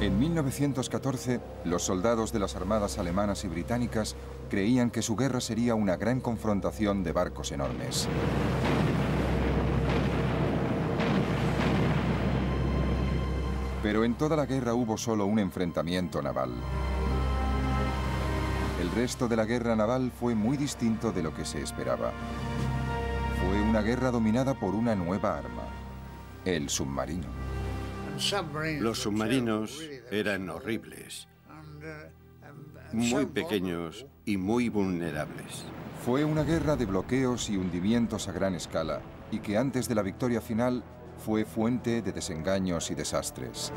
En 1914, los soldados de las armadas alemanas y británicas creían que su guerra sería una gran confrontación de barcos enormes. Pero en toda la guerra hubo solo un enfrentamiento naval. El resto de la guerra naval fue muy distinto de lo que se esperaba. Fue una guerra dominada por una nueva arma, el submarino. Los submarinos eran horribles, muy pequeños y muy vulnerables. Fue una guerra de bloqueos y hundimientos a gran escala, y que antes de la victoria final fue fuente de desengaños y desastres.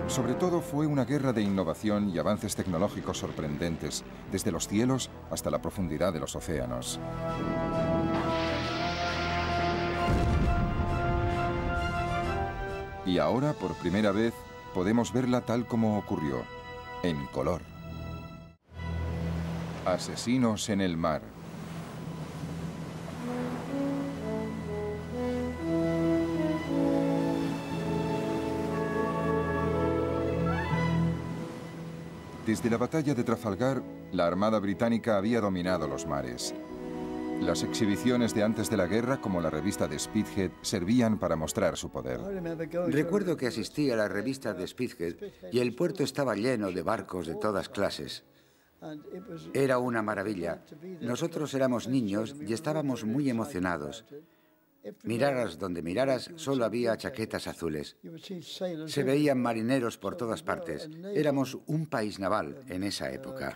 Sobre todo fue una guerra de innovación y avances tecnológicos sorprendentes, desde los cielos hasta la profundidad de los océanos. Y ahora, por primera vez, podemos verla tal como ocurrió, en color. Asesinos en el mar. Desde la batalla de Trafalgar, la Armada británica había dominado los mares. Las exhibiciones de antes de la guerra, como la revista de Spithead, servían para mostrar su poder. Recuerdo que asistí a la revista de Spithead y el puerto estaba lleno de barcos de todas clases. Era una maravilla. Nosotros éramos niños y estábamos muy emocionados. Miraras donde miraras, solo había chaquetas azules. Se veían marineros por todas partes. Éramos un país naval en esa época.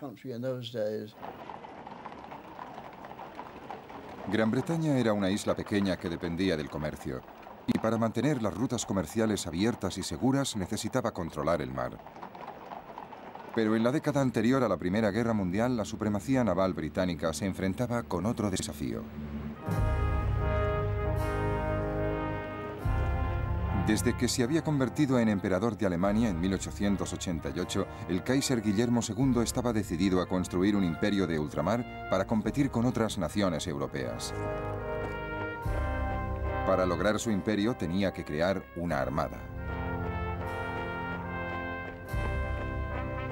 Gran Bretaña era una isla pequeña que dependía del comercio, y para mantener las rutas comerciales abiertas y seguras necesitaba controlar el mar. Pero en la década anterior a la Primera Guerra Mundial, la supremacía naval británica se enfrentaba con otro desafío. Desde que se había convertido en emperador de Alemania en 1888, el Kaiser Guillermo II estaba decidido a construir un imperio de ultramar para competir con otras naciones europeas. Para lograr su imperio tenía que crear una armada.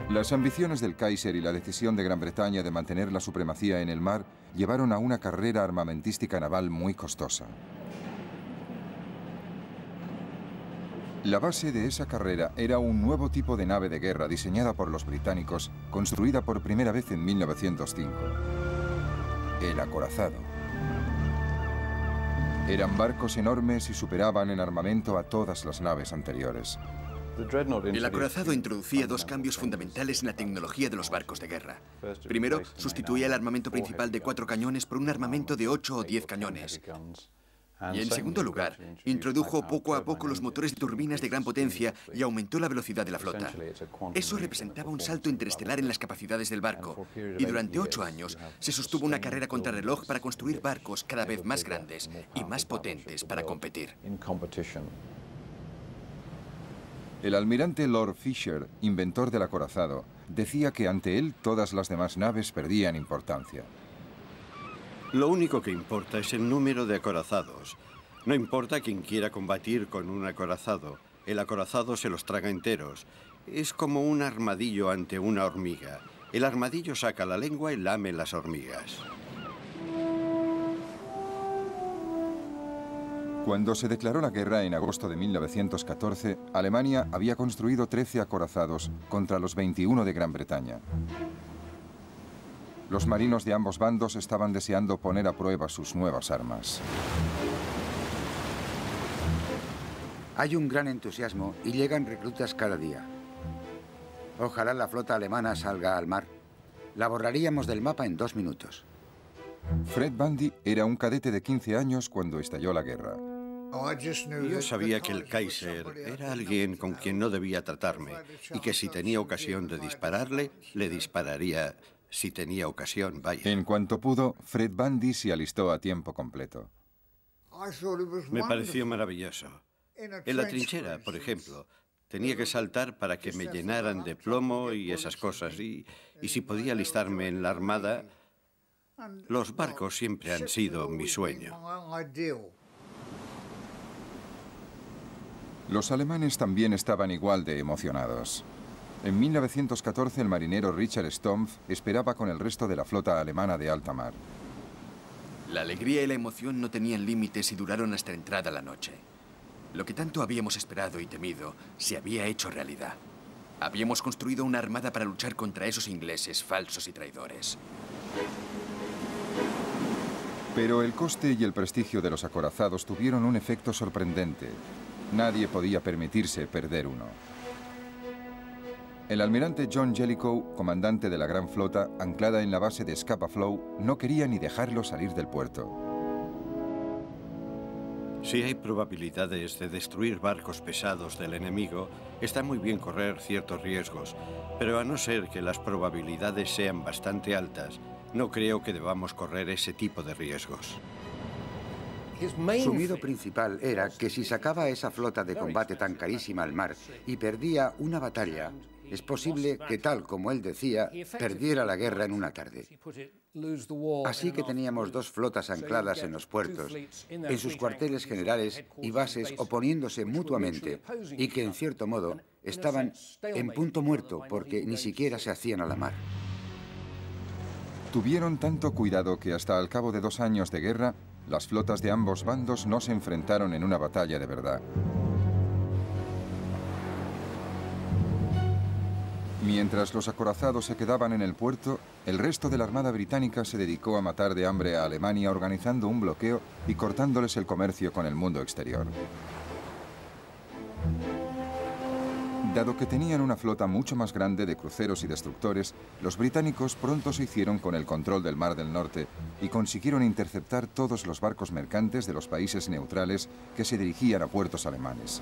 Las ambiciones del Kaiser y la decisión de Gran Bretaña de mantener la supremacía en el mar llevaron a una carrera armamentística naval muy costosa. La base de esa carrera era un nuevo tipo de nave de guerra diseñada por los británicos, construida por primera vez en 1905. El acorazado. Eran barcos enormes y superaban en armamento a todas las naves anteriores. El acorazado introducía dos cambios fundamentales en la tecnología de los barcos de guerra. Primero, sustituía el armamento principal de 4 cañones por un armamento de 8 o 10 cañones. Y en segundo lugar, introdujo poco a poco los motores de turbinas de gran potencia y aumentó la velocidad de la flota. Eso representaba un salto interestelar en las capacidades del barco, y durante 8 años se sostuvo una carrera contrarreloj para construir barcos cada vez más grandes y más potentes para competir. El almirante Lord Fisher, inventor del acorazado, decía que ante él todas las demás naves perdían importancia. Lo único que importa es el número de acorazados. No importa quién quiera combatir con un acorazado. El acorazado se los traga enteros. Es como un armadillo ante una hormiga. El armadillo saca la lengua y lame las hormigas. Cuando se declaró la guerra en agosto de 1914, Alemania había construido 13 acorazados contra los 21 de Gran Bretaña. Los marinos de ambos bandos estaban deseando poner a prueba sus nuevas armas. Hay un gran entusiasmo y llegan reclutas cada día. Ojalá la flota alemana salga al mar. La borraríamos del mapa en 2 minutos. Fred Bundy era un cadete de 15 años cuando estalló la guerra. Yo sabía que el Kaiser era alguien con quien no debía tratarme y que si tenía ocasión de dispararle, le dispararía. Si tenía ocasión, vaya. En cuanto pudo, Fred Bundy se alistó a tiempo completo. Me pareció maravilloso. En la trinchera, por ejemplo, tenía que saltar para que me llenaran de plomo y esas cosas. Y si podía alistarme en la armada, los barcos siempre han sido mi sueño. Los alemanes también estaban igual de emocionados. En 1914 el marinero Richard Stumpf esperaba con el resto de la flota alemana de alta mar. La alegría y la emoción no tenían límites y duraron hasta entrada la noche. Lo que tanto habíamos esperado y temido se había hecho realidad. Habíamos construido una armada para luchar contra esos ingleses falsos y traidores. Pero el coste y el prestigio de los acorazados tuvieron un efecto sorprendente. Nadie podía permitirse perder uno. El almirante John Jellicoe, comandante de la Gran Flota, anclada en la base de Scapa Flow, no quería ni dejarlo salir del puerto. Si hay probabilidades de destruir barcos pesados del enemigo, está muy bien correr ciertos riesgos, pero a no ser que las probabilidades sean bastante altas, no creo que debamos correr ese tipo de riesgos. Su miedo principal era que si sacaba esa flota de combate tan carísima al mar y perdía una batalla, es posible que, tal como él decía, perdiera la guerra en una tarde. Así que teníamos dos flotas ancladas en los puertos, en sus cuarteles generales y bases oponiéndose mutuamente, y que, en cierto modo, estaban en punto muerto porque ni siquiera se hacían a la mar. Tuvieron tanto cuidado que hasta al cabo de 2 años de guerra, las flotas de ambos bandos no se enfrentaron en una batalla de verdad. Mientras los acorazados se quedaban en el puerto, el resto de la Armada Británica se dedicó a matar de hambre a Alemania organizando un bloqueo y cortándoles el comercio con el mundo exterior. Dado que tenían una flota mucho más grande de cruceros y destructores, los británicos pronto se hicieron con el control del Mar del Norte y consiguieron interceptar todos los barcos mercantes de los países neutrales que se dirigían a puertos alemanes.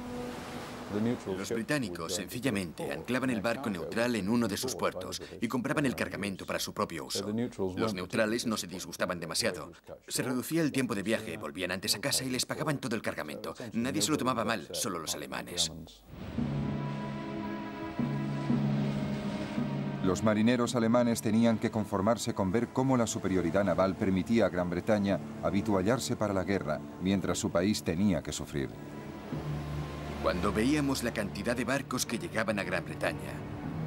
Los británicos, sencillamente, anclaban el barco neutral en uno de sus puertos y compraban el cargamento para su propio uso. Los neutrales no se disgustaban demasiado. Se reducía el tiempo de viaje, volvían antes a casa y les pagaban todo el cargamento. Nadie se lo tomaba mal, solo los alemanes. Los marineros alemanes tenían que conformarse con ver cómo la superioridad naval permitía a Gran Bretaña habituallarse para la guerra, mientras su país tenía que sufrir. Cuando veíamos la cantidad de barcos que llegaban a Gran Bretaña,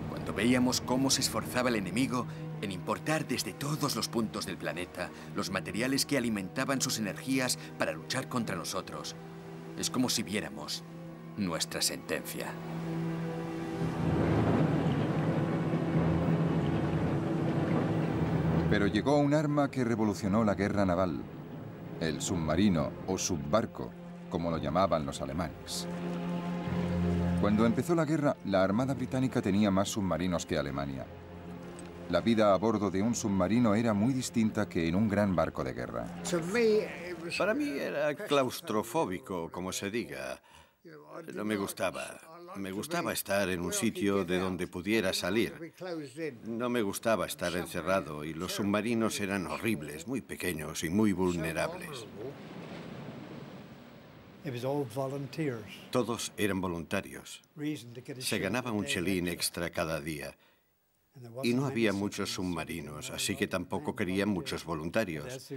cuando veíamos cómo se esforzaba el enemigo en importar desde todos los puntos del planeta los materiales que alimentaban sus energías para luchar contra nosotros, es como si viéramos nuestra sentencia. Pero llegó un arma que revolucionó la guerra naval, el submarino o subbarco, como lo llamaban los alemanes. Cuando empezó la guerra, la Armada Británica tenía más submarinos que Alemania. La vida a bordo de un submarino era muy distinta que en un gran barco de guerra. Para mí era claustrofóbico, como se diga. No me gustaba. Me gustaba estar en un sitio de donde pudiera salir. No me gustaba estar encerrado y los submarinos eran horribles, muy pequeños y muy vulnerables. Todos eran voluntarios. Se ganaba un chelín extra cada día. Y no había muchos submarinos, así que tampoco querían muchos voluntarios.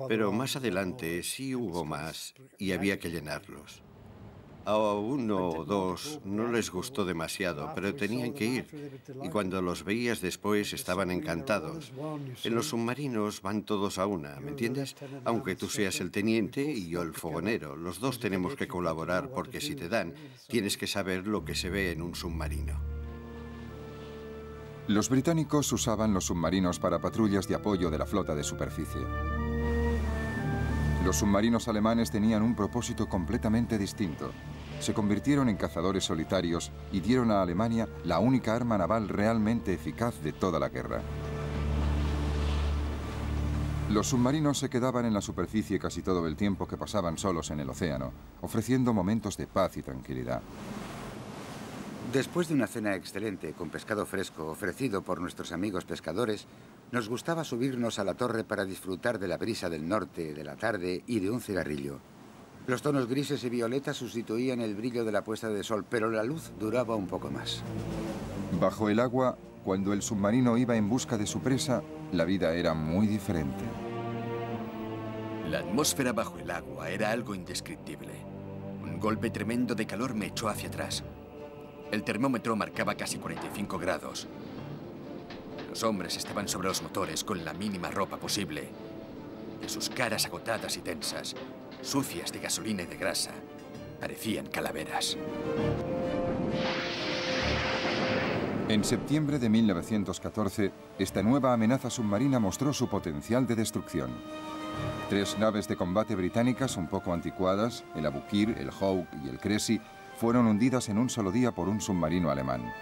Pero más adelante sí hubo más y había que llenarlos. A 1 o 2 no les gustó demasiado, pero tenían que ir. Y cuando los veías después estaban encantados. En los submarinos van todos a una, ¿me entiendes? Aunque tú seas el teniente y yo el fogonero, los dos tenemos que colaborar porque si te dan, tienes que saber lo que se ve en un submarino. Los británicos usaban los submarinos para patrullas de apoyo de la flota de superficie. Los submarinos alemanes tenían un propósito completamente distinto. Se convirtieron en cazadores solitarios y dieron a Alemania la única arma naval realmente eficaz de toda la guerra. Los submarinos se quedaban en la superficie casi todo el tiempo que pasaban solos en el océano, ofreciendo momentos de paz y tranquilidad. Después de una cena excelente con pescado fresco ofrecido por nuestros amigos pescadores, nos gustaba subirnos a la torre para disfrutar de la brisa del norte, de la tarde y de un cigarrillo. Los tonos grises y violetas sustituían el brillo de la puesta de sol, pero la luz duraba un poco más. Bajo el agua, cuando el submarino iba en busca de su presa, la vida era muy diferente. La atmósfera bajo el agua era algo indescriptible. Un Un golpe tremendo de calor me echó hacia atrás. El termómetro marcaba casi 45 grados. Los hombres estaban sobre los motores con la mínima ropa posible. Y sus caras agotadas y tensas, sucias de gasolina y de grasa, parecían calaveras. En septiembre de 1914, esta nueva amenaza submarina mostró su potencial de destrucción. 3 naves de combate británicas un poco anticuadas, el Aboukir, el Hawk y el Cressy, fueron hundidas en un solo día por un submarino alemán.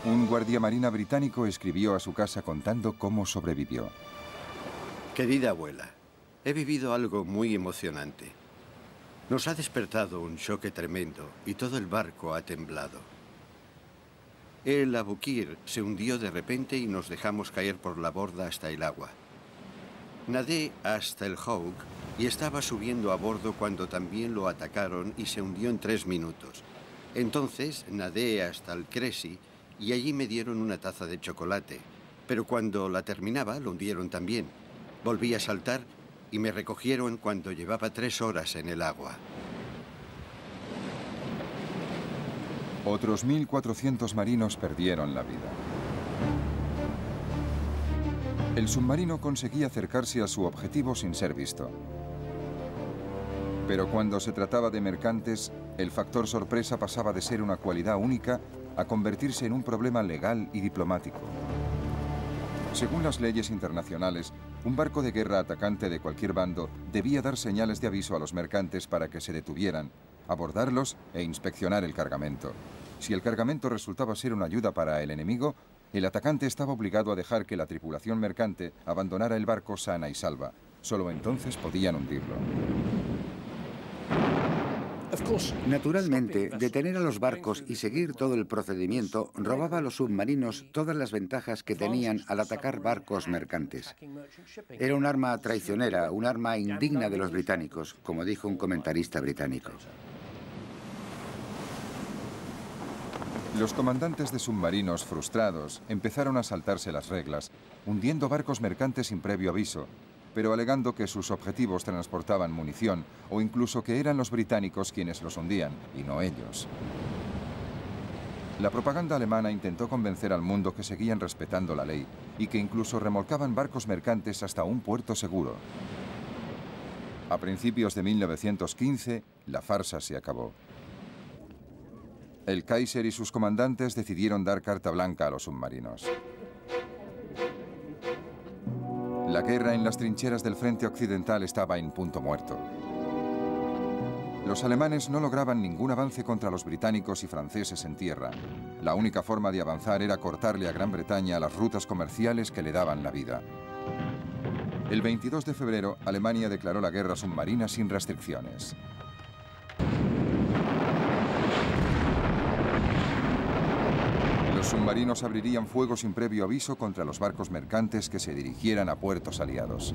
Un guardiamarina británico escribió a su casa contando cómo sobrevivió. Querida abuela, he vivido algo muy emocionante. Nos ha despertado un choque tremendo y todo el barco ha temblado. El Aboukir se hundió de repente y nos dejamos caer por la borda hasta el agua. Nadé hasta el Hawk y estaba subiendo a bordo cuando también lo atacaron y se hundió en 3 minutos. Entonces nadé hasta el Cressy y allí me dieron una taza de chocolate, pero cuando la terminaba lo hundieron también. Volví a saltar y me recogieron cuando llevaba 3 horas en el agua. Otros 1.400 marinos perdieron la vida. El submarino conseguía acercarse a su objetivo sin ser visto. Pero cuando se trataba de mercantes, el factor sorpresa pasaba de ser una cualidad única a convertirse en un problema legal y diplomático. Según las leyes internacionales, un barco de guerra atacante de cualquier bando debía dar señales de aviso a los mercantes para que se detuvieran, abordarlos e inspeccionar el cargamento. Si el cargamento resultaba ser una ayuda para el enemigo, el atacante estaba obligado a dejar que la tripulación mercante abandonara el barco sana y salva. Solo entonces podían hundirlo. Naturalmente, detener a los barcos y seguir todo el procedimiento robaba a los submarinos todas las ventajas que tenían al atacar barcos mercantes. Era un arma traicionera, un arma indigna de los británicos, como dijo un comentarista británico. Los comandantes de submarinos, frustrados, empezaron a saltarse las reglas, hundiendo barcos mercantes sin previo aviso, pero alegando que sus objetivos transportaban munición o incluso que eran los británicos quienes los hundían y no ellos. La propaganda alemana intentó convencer al mundo que seguían respetando la ley y que incluso remolcaban barcos mercantes hasta un puerto seguro. A principios de 1915, la farsa se acabó. El Kaiser y sus comandantes decidieron dar carta blanca a los submarinos. La guerra en las trincheras del frente occidental estaba en punto muerto. Los alemanes no lograban ningún avance contra los británicos y franceses en tierra. La única forma de avanzar era cortarle a Gran Bretaña las rutas comerciales que le daban la vida. El 22 de febrero, Alemania declaró la guerra submarina sin restricciones. Los submarinos abrirían fuego sin previo aviso contra los barcos mercantes que se dirigieran a puertos aliados.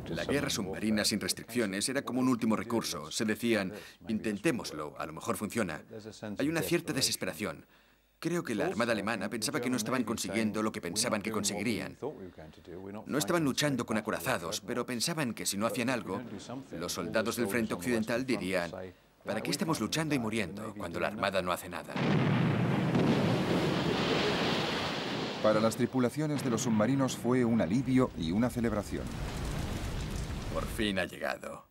La guerra submarina sin restricciones era como un último recurso. Se decían, intentémoslo, a lo mejor funciona. Hay una cierta desesperación. Creo que la Armada alemana pensaba que no estaban consiguiendo lo que pensaban que conseguirían. No estaban luchando con acorazados, pero pensaban que si no hacían algo, los soldados del frente occidental dirían, ¿para qué estamos luchando y muriendo cuando la Armada no hace nada? Para las tripulaciones de los submarinos fue un alivio y una celebración. Por fin ha llegado.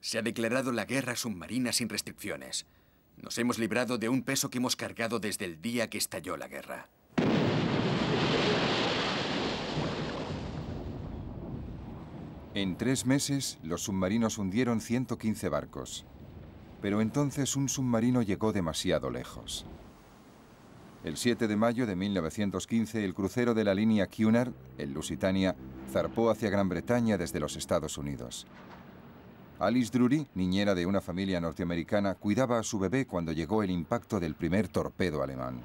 Se ha declarado la guerra submarina sin restricciones. Nos hemos librado de un peso que hemos cargado desde el día que estalló la guerra. En 3 meses, los submarinos hundieron 115 barcos. Pero entonces un submarino llegó demasiado lejos. El 7 de mayo de 1915, el crucero de la línea Cunard, el Lusitania, zarpó hacia Gran Bretaña desde los Estados Unidos. Alice Drury, niñera de una familia norteamericana, cuidaba a su bebé cuando llegó el impacto del primer torpedo alemán.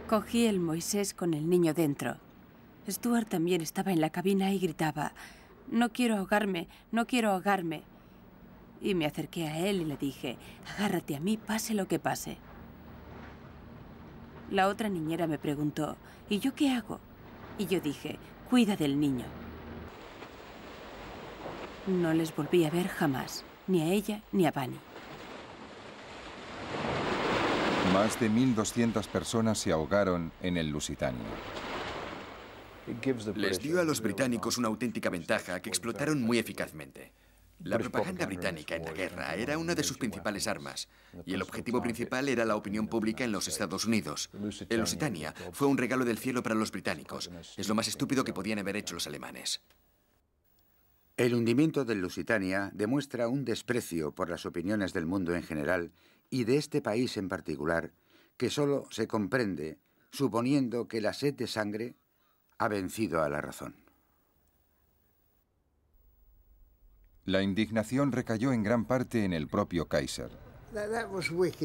Cogí el Moisés con el niño dentro. Stuart también estaba en la cabina y gritaba, «No quiero ahogarme, no quiero ahogarme». Y me acerqué a él y le dije, «Agárrate a mí, pase lo que pase». La otra niñera me preguntó, ¿y yo qué hago? Y yo dije, «Cuida del niño». No les volví a ver jamás, ni a ella ni a Bunny. Más de 1.200 personas se ahogaron en el Lusitania. Les dio a los británicos una auténtica ventaja que explotaron muy eficazmente. La propaganda británica en la guerra era una de sus principales armas, y el objetivo principal era la opinión pública en los Estados Unidos. El Lusitania fue un regalo del cielo para los británicos. Es lo más estúpido que podían haber hecho los alemanes. El hundimiento del Lusitania demuestra un desprecio por las opiniones del mundo en general y de este país en particular, que solo se comprende suponiendo que la sed de sangre ha vencido a la razón. La indignación recayó en gran parte en el propio Kaiser.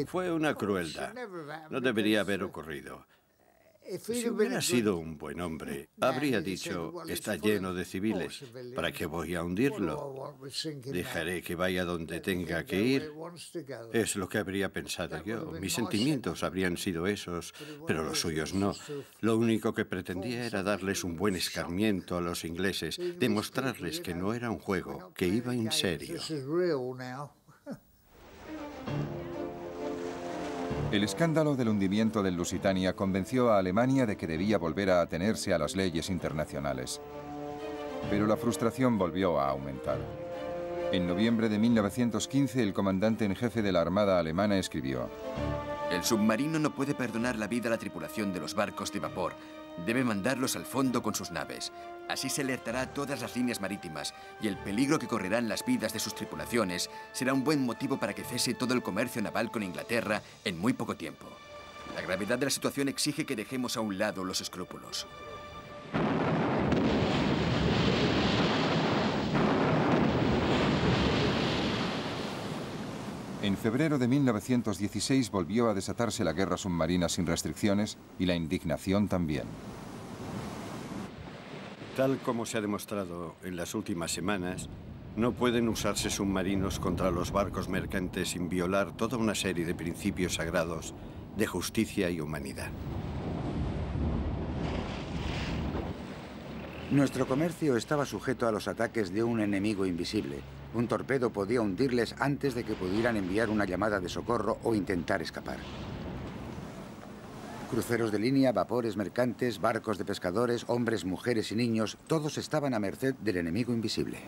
Fue una crueldad. No debería haber ocurrido. Si hubiera sido un buen hombre, habría dicho, está lleno de civiles, ¿para qué voy a hundirlo? Dejaré que vaya donde tenga que ir. Es lo que habría pensado yo. Mis sentimientos habrían sido esos, pero los suyos no. Lo único que pretendía era darles un buen escarmiento a los ingleses, demostrarles que no era un juego, que iba en serio. El escándalo del hundimiento del Lusitania convenció a Alemania de que debía volver a atenerse a las leyes internacionales. Pero la frustración volvió a aumentar. En noviembre de 1915, el comandante en jefe de la Armada alemana escribió: El submarino no puede perdonar la vida a la tripulación de los barcos de vapor. Debe mandarlos al fondo con sus naves. Así se alertará a todas las líneas marítimas y el peligro que correrán las vidas de sus tripulaciones será un buen motivo para que cese todo el comercio naval con Inglaterra en muy poco tiempo. La gravedad de la situación exige que dejemos a un lado los escrúpulos. En febrero de 1916 volvió a desatarse la guerra submarina sin restricciones y la indignación también. Tal como se ha demostrado en las últimas semanas, no pueden usarse submarinos contra los barcos mercantes sin violar toda una serie de principios sagrados de justicia y humanidad. Nuestro comercio estaba sujeto a los ataques de un enemigo invisible. Un torpedo podía hundirles antes de que pudieran enviar una llamada de socorro o intentar escapar. Cruceros de línea, vapores mercantes, barcos de pescadores, hombres, mujeres y niños, todos estaban a merced del enemigo invisible.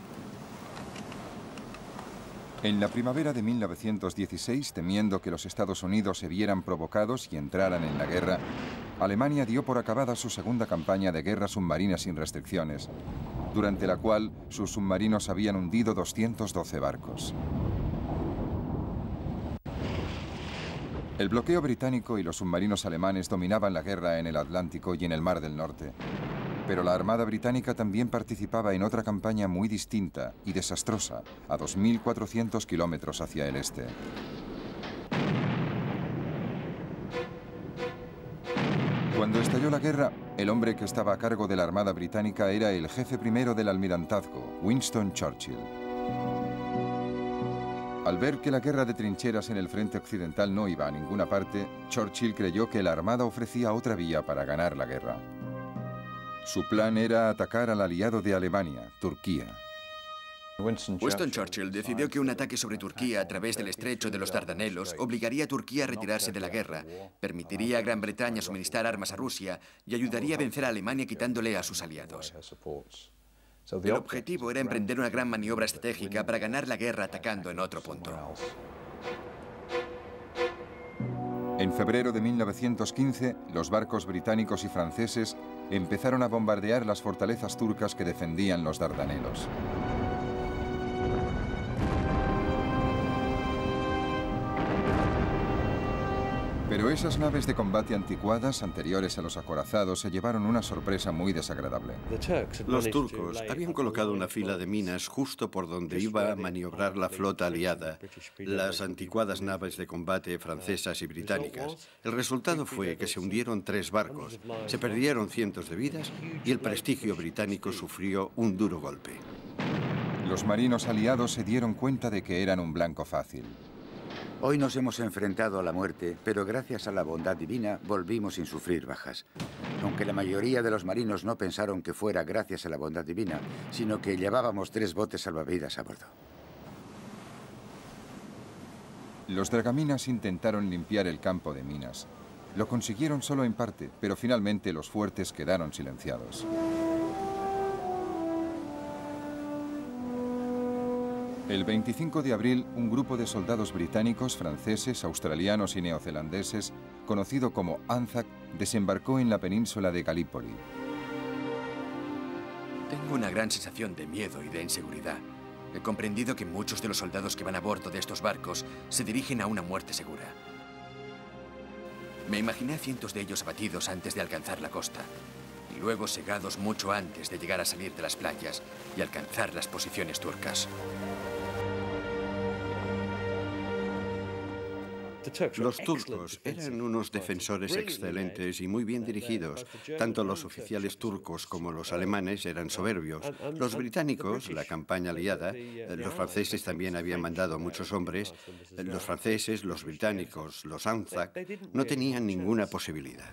En la primavera de 1916, temiendo que los Estados Unidos se vieran provocados y entraran en la guerra, Alemania dio por acabada su segunda campaña de guerra submarina sin restricciones, durante la cual sus submarinos habían hundido 212 barcos. El bloqueo británico y los submarinos alemanes dominaban la guerra en el Atlántico y en el Mar del Norte. Pero la Armada Británica también participaba en otra campaña muy distinta y desastrosa, a 2.400 kilómetros hacia el este. Cuando estalló la guerra, el hombre que estaba a cargo de la Armada Británica era el jefe primero del almirantazgo, Winston Churchill. Al ver que la guerra de trincheras en el frente occidental no iba a ninguna parte, Churchill creyó que la Armada ofrecía otra vía para ganar la guerra. Su plan era atacar al aliado de Alemania, Turquía. Winston Churchill decidió que un ataque sobre Turquía a través del estrecho de los Dardanelos obligaría a Turquía a retirarse de la guerra, permitiría a Gran Bretaña suministrar armas a Rusia y ayudaría a vencer a Alemania quitándole a sus aliados. El objetivo era emprender una gran maniobra estratégica para ganar la guerra atacando en otro punto. En febrero de 1915, los barcos británicos y franceses empezaron a bombardear las fortalezas turcas que defendían los Dardanelos. Pero esas naves de combate anticuadas, anteriores a los acorazados, se llevaron una sorpresa muy desagradable. Los turcos habían colocado una fila de minas justo por donde iba a maniobrar la flota aliada, las anticuadas naves de combate francesas y británicas. El resultado fue que se hundieron 3 barcos, se perdieron cientos de vidas y el prestigio británico sufrió un duro golpe. Los marinos aliados se dieron cuenta de que eran un blanco fácil. Hoy nos hemos enfrentado a la muerte, pero gracias a la bondad divina volvimos sin sufrir bajas. Aunque la mayoría de los marinos no pensaron que fuera gracias a la bondad divina, sino que llevábamos 3 botes salvavidas a bordo. Los dragaminas intentaron limpiar el campo de minas. Lo consiguieron solo en parte, pero finalmente los fuertes quedaron silenciados. El 25 de abril, un grupo de soldados británicos, franceses, australianos y neozelandeses, conocido como ANZAC, desembarcó en la península de Galípoli. Tengo una gran sensación de miedo y de inseguridad. He comprendido que muchos de los soldados que van a bordo de estos barcos se dirigen a una muerte segura. Me imaginé a cientos de ellos abatidos antes de alcanzar la costa, y luego segados mucho antes de llegar a salir de las playas y alcanzar las posiciones turcas. Los turcos eran unos defensores excelentes y muy bien dirigidos. Tanto los oficiales turcos como los alemanes eran soberbios. Los británicos, la campaña aliada, los franceses también habían mandado muchos hombres. Los franceses, los británicos, los ANZAC, no tenían ninguna posibilidad.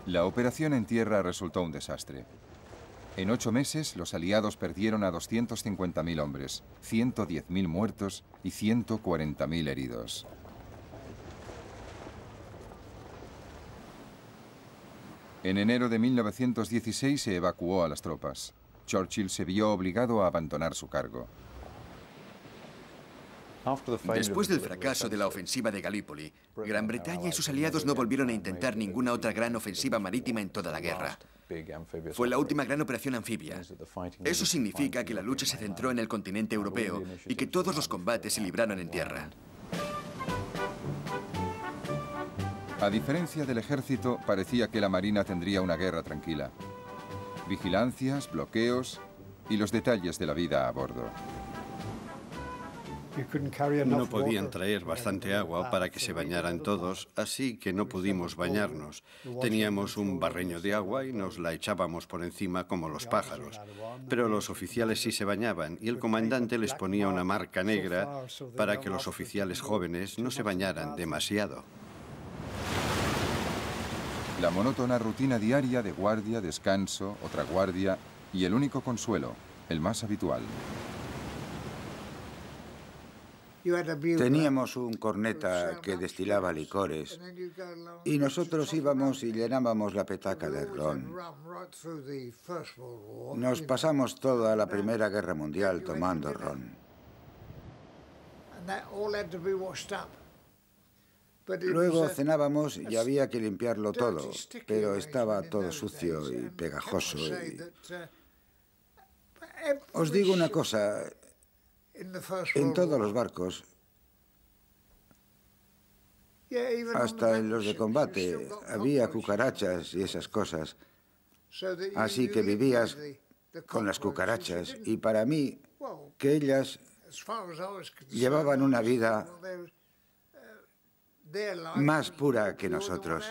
La operación en tierra resultó un desastre. En 8 meses, los aliados perdieron a 250.000 hombres, 110.000 muertos y 140.000 heridos. En enero de 1916 se evacuó a las tropas. Churchill se vio obligado a abandonar su cargo. Después del fracaso de la ofensiva de Galípoli, Gran Bretaña y sus aliados no volvieron a intentar ninguna otra gran ofensiva marítima en toda la guerra. Fue la última gran operación anfibia. Eso significa que la lucha se centró en el continente europeo y que todos los combates se libraron en tierra. A diferencia del ejército, parecía que la marina tendría una guerra tranquila. Vigilancias, bloqueos y los detalles de la vida a bordo. No podían traer bastante agua para que se bañaran todos, así que no pudimos bañarnos. Teníamos un barreño de agua y nos la echábamos por encima como los pájaros. Pero los oficiales sí se bañaban y el comandante les ponía una marca negra para que los oficiales jóvenes no se bañaran demasiado. La monótona rutina diaria de guardia, descanso, otra guardia y el único consuelo, el más habitual. Teníamos un corneta que destilaba licores y nosotros íbamos y llenábamos la petaca de ron. Nos pasamos toda la Primera Guerra Mundial tomando ron. Luego cenábamos y había que limpiarlo todo, pero estaba todo sucio y pegajoso. Os digo una cosa. En todos los barcos, hasta en los de combate, había cucarachas y esas cosas. Así que vivías con las cucarachas y para mí, que ellas llevaban una vida más pura que nosotros.